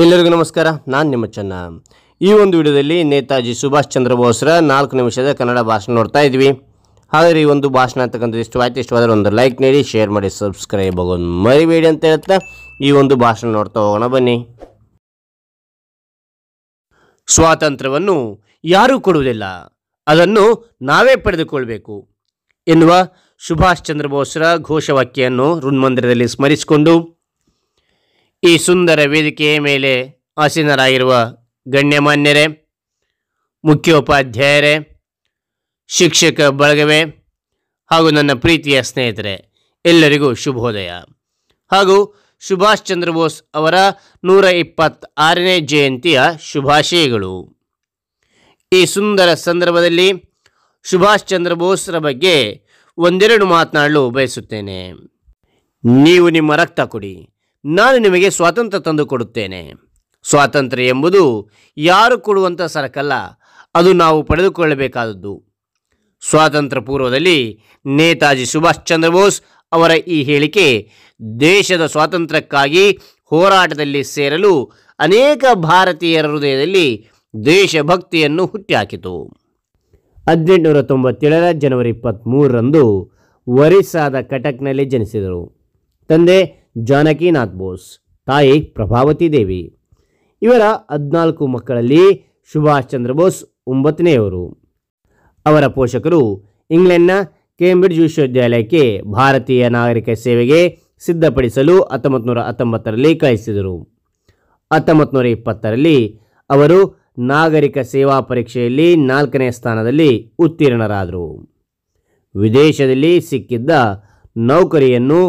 ಎಲ್ಲರಿಗೂ ನಮಸ್ಕಾರ. ನಾನು ನಿಮ್ಮ ಚೆನ್ನ. ಈ ಒಂದು ವಿಡಿಯೋದಲ್ಲಿ ನೇತಾಜಿ ಸುಭಾಷ್ ಚಂದ್ರ ಬೋಸ್ರ 4 ನಿಮಿಷದ ಕನ್ನಡ ಭಾಷಣ ನೋಡ್ತಾ ಇದ್ವಿ. ಹಾಗಾದರೆ ಈ ಒಂದು ಭಾಷಣ ಅಂತಕ್ಕಂಥದ್ದು ಇಷ್ಟವಾದರೆ ಒಂದು ಲೈಕ್ ನೀಡಿ, ಶೇರ್ ಮಾಡಿ, ಸಬ್ಸ್ಕ್ರೈಬ್ ಆಗೋದು ಮರಿಬೇಡಿ ಅಂತ ಹೇಳ್ತಾ ಈ ಒಂದು ಭಾಷಣ ನೋಡ್ತಾ ಹೋಗೋಣ ಬನ್ನಿ. ಸ್ವಾತಂತ್ರ್ಯವನ್ನು ಯಾರೂ ಕೊಡುವುದಿಲ್ಲ, ಅದನ್ನು ನಾವೇ ಪಡೆದುಕೊಳ್ಬೇಕು ಎನ್ನುವ ಸುಭಾಷ್ ಚಂದ್ರ ಬೋಸ್ರ ಘೋಷವಾಕ್ಯವನ್ನು ಹೃನ್ಮಂದಿರದಲ್ಲಿ ಸ್ಮರಿಸಿಕೊಂಡು ಈ ಸುಂದರ ವೇದಿಕೆಯ ಮೇಲೆ ಆಸೀನರಾಗಿರುವ ಗಣ್ಯಮಾನ್ಯರೇ, ಮುಖ್ಯೋಪಾಧ್ಯಾಯರೇ, ಶಿಕ್ಷಕ ಬಳಗವೇ ಹಾಗೂ ನನ್ನ ಪ್ರೀತಿಯ ಸ್ನೇಹಿತರೆ, ಎಲ್ಲರಿಗೂ ಶುಭೋದಯ ಹಾಗೂ ಸುಭಾಷ್ ಚಂದ್ರ ಬೋಸ್ ಅವರ 126ನೇ ಜಯಂತಿಯ ಶುಭಾಶಯಗಳು. ಈ ಸುಂದರ ಸಂದರ್ಭದಲ್ಲಿ ಸುಭಾಷ್ ಚಂದ್ರ ಬೋಸ್ರ ಬಗ್ಗೆ ಒಂದೆರಡು ಮಾತನಾಡಲು ಬಯಸುತ್ತೇನೆ. ನೀವು ನಿಮ್ಮ ರಕ್ತ ಕೊಡಿ, ನಾನು ನಿಮಗೆ ಸ್ವಾತಂತ್ರ್ಯ ತಂದು ಕೊಡುತ್ತೇನೆ. ಸ್ವಾತಂತ್ರ್ಯ ಎಂಬುದು ಯಾರು ಕೊಡುವಂಥ ಸರಕಲ್ಲ, ಅದು ನಾವು ಪಡೆದುಕೊಳ್ಳಬೇಕಾದದ್ದು. ಸ್ವಾತಂತ್ರ್ಯ ಪೂರ್ವದಲ್ಲಿ ನೇತಾಜಿ ಸುಭಾಷ್ ಚಂದ್ರ ಬೋಸ್ ಅವರ ಈ ಹೇಳಿಕೆ ದೇಶದ ಸ್ವಾತಂತ್ರ್ಯಕ್ಕಾಗಿ ಹೋರಾಟದಲ್ಲಿ ಸೇರಲು ಅನೇಕ ಭಾರತೀಯರ ಹೃದಯದಲ್ಲಿ ದೇಶಭಕ್ತಿಯನ್ನು ಹುಟ್ಟಿಹಾಕಿತು. 1897 ಜನವರಿ 23ರಂದು ಒರಿಸ್ಸಾದ ಕಟಕ್ನಲ್ಲಿ ಜನಿಸಿದರು. ತಂದೆ ಜಾನಕಿನಾಥ್ ಬೋಸ್, ತಾಯಿ ಪ್ರಭಾವತಿ ದೇವಿ. ಇವರ 14 ಮಕ್ಕಳಲ್ಲಿ ಸುಭಾಷ್ ಚಂದ್ರ ಬೋಸ್ 9ನೇಯವರು. ಅವರ ಪೋಷಕರು ಇಂಗ್ಲೆಂಡ್ನ ಕೇಂಬ್ರಿಡ್ಜ್ ವಿಶ್ವವಿದ್ಯಾಲಯಕ್ಕೆ ಭಾರತೀಯ ನಾಗರಿಕ ಸೇವೆಗೆ ಸಿದ್ಧಪಡಿಸಲು 1919ರಲ್ಲಿ ಕಳಿಸಿದರು. 1920ರಲ್ಲಿ ಅವರು ನಾಗರಿಕ ಸೇವಾ ಪರೀಕ್ಷೆಯಲ್ಲಿ 4ನೇ ಸ್ಥಾನದಲ್ಲಿ ಉತ್ತೀರ್ಣರಾದರು. ವಿದೇಶದಲ್ಲಿ ಸಿಕ್ಕಿದ್ದ ನೌಕರಿಯನ್ನು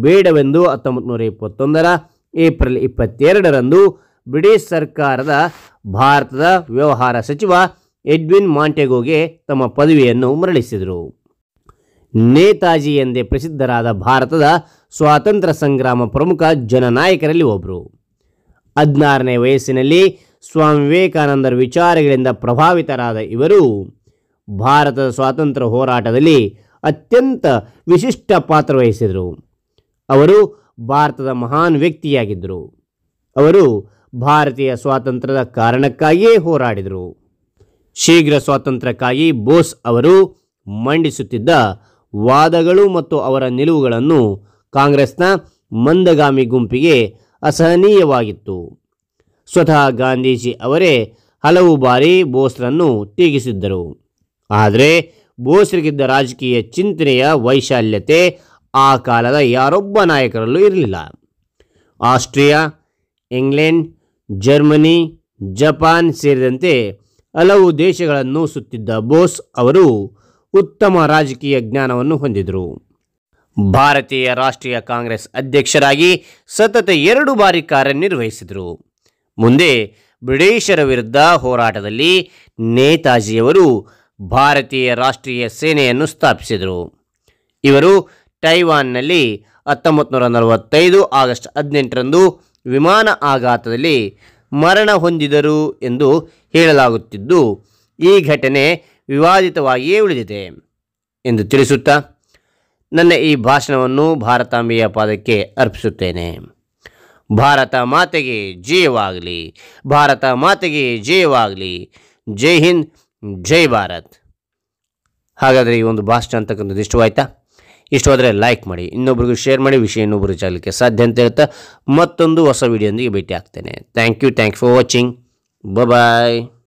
ಬೇಡವೆಂದು 1921ರ ಏಪ್ರಿಲ್ 22ರಂದು ಬ್ರಿಟಿಷ್ ಸರ್ಕಾರದ ಭಾರತದ ವ್ಯವಹಾರ ಸಚಿವ ಎಡ್ವಿನ್ ಮಾಂಟೆಗೋಗೆ ತಮ್ಮ ಪದವಿಯನ್ನು ಮರಳಿಸಿದರು. ನೇತಾಜಿ ಎಂದೇ ಪ್ರಸಿದ್ಧರಾದ ಭಾರತದ ಸ್ವಾತಂತ್ರ್ಯ ಸಂಗ್ರಾಮ ಪ್ರಮುಖ ಜನನಾಯಕರಲ್ಲಿ ಒಬ್ಬರು. 16ನೇ ವಯಸ್ಸಿನಲ್ಲಿ ಸ್ವಾಮಿ ವಿವೇಕಾನಂದರ ವಿಚಾರಗಳಿಂದ ಪ್ರಭಾವಿತರಾದ ಇವರು ಭಾರತದ ಸ್ವಾತಂತ್ರ್ಯ ಹೋರಾಟದಲ್ಲಿ ಅತ್ಯಂತ ವಿಶಿಷ್ಟ ಪಾತ್ರ ವಹಿಸಿದರು. ಅವರು ಭಾರತದ ಮಹಾನ್ ವ್ಯಕ್ತಿಯಾಗಿದ್ದರು. ಅವರು ಭಾರತೀಯ ಸ್ವಾತಂತ್ರ್ಯದ ಕಾರಣಕ್ಕಾಗಿಯೇ ಹೋರಾಡಿದರು. ಶೀಘ್ರ ಸ್ವಾತಂತ್ರ್ಯಕ್ಕಾಗಿ ಬೋಸ್ ಅವರು ಮಂಡಿಸುತ್ತಿದ್ದ ವಾದಗಳು ಮತ್ತು ಅವರ ನಿಲುವುಗಳನ್ನು ಕಾಂಗ್ರೆಸ್ನ ಮಂದಗಾಮಿ ಗುಂಪಿಗೆ ಅಸಹನೀಯವಾಗಿತ್ತು. ಸ್ವತಃ ಗಾಂಧೀಜಿ ಅವರೇ ಹಲವು ಬಾರಿ ಬೋಸ್ರನ್ನು ಟೀಕಿಸಿದ್ದರು. ಆದರೆ ಬೋಸ್ರಿಗಿದ್ದ ರಾಜಕೀಯ ಚಿಂತನೆಯ ವೈಶಾಲ್ಯತೆ ಆ ಕಾಲದ ಯಾರೊಬ್ಬ ನಾಯಕರಲ್ಲೂ ಇರಲಿಲ್ಲ. ಆಸ್ಟ್ರಿಯಾ, ಇಂಗ್ಲೆಂಡ್, ಜರ್ಮನಿ, ಜಪಾನ್ ಸೇರಿದಂತೆ ಹಲವು ದೇಶಗಳನ್ನು ಸುತ್ತಿದ್ದ ಬೋಸ್ ಅವರು ಉತ್ತಮ ರಾಜಕೀಯ ಜ್ಞಾನವನ್ನು ಹೊಂದಿದರು. ಭಾರತೀಯ ರಾಷ್ಟ್ರೀಯ ಕಾಂಗ್ರೆಸ್ ಅಧ್ಯಕ್ಷರಾಗಿ ಸತತ 2 ಬಾರಿ ಕಾರ್ಯನಿರ್ವಹಿಸಿದರು. ಮುಂದೆ ಬ್ರಿಟಿಷರ ವಿರುದ್ಧ ಹೋರಾಟದಲ್ಲಿ ನೇತಾಜಿಯವರು ಭಾರತೀಯ ರಾಷ್ಟ್ರೀಯ ಸೇನೆಯನ್ನು ಸ್ಥಾಪಿಸಿದರು. ಇವರು ಟೈವಾನ್ನಲ್ಲಿ 1945 ಆಗಸ್ಟ್ 18ರಂದು ವಿಮಾನ ಆಘಾತದಲ್ಲಿ ಮರಣ ಹೊಂದಿದರು ಎಂದು ಹೇಳಲಾಗುತ್ತಿದ್ದು, ಈ ಘಟನೆ ವಿವಾದಿತವಾಗಿಯೇ ಉಳಿದಿದೆ ಎಂದು ತಿಳಿಸುತ್ತಾ ನನ್ನ ಈ ಭಾಷಣವನ್ನು ಭಾರತಾಂಬೆಯ ಪಾದಕ್ಕೆ ಅರ್ಪಿಸುತ್ತೇನೆ. ಭಾರತ ಮಾತೆಗೆ ಜಯವಾಗಲಿ, ಭಾರತ ಮಾತೆಗೆ ಜಯವಾಗಲಿ. ಜೈ ಹಿಂದ್, ಜೈ ಭಾರತ್. ಹಾಗಾದರೆ ಈ ಒಂದು ಭಾಷಣ ಅಂತಕ್ಕಂಥದ್ದು ಇಷ್ಟವಾಯ್ತಾ? ಇಷ್ಟವಾದರೆ ಲೈಕ್ ಮಾಡಿ, ಇನ್ನೊಬ್ರಿಗೂ ಶೇರ್ ಮಾಡಿ, ವಿಷಯ ಇನ್ನೊಬ್ಬರು ಚಾಗಲಿಕ್ಕೆ ಸಾಧ್ಯ ಅಂತ ಹೇಳ್ತಾ ಮತ್ತೊಂದು ಹೊಸ ವಿಡಿಯೋದೊಂದಿಗೆ ಭೇಟಿ ಆಗ್ತೇನೆ. Thank you for watching. Bye.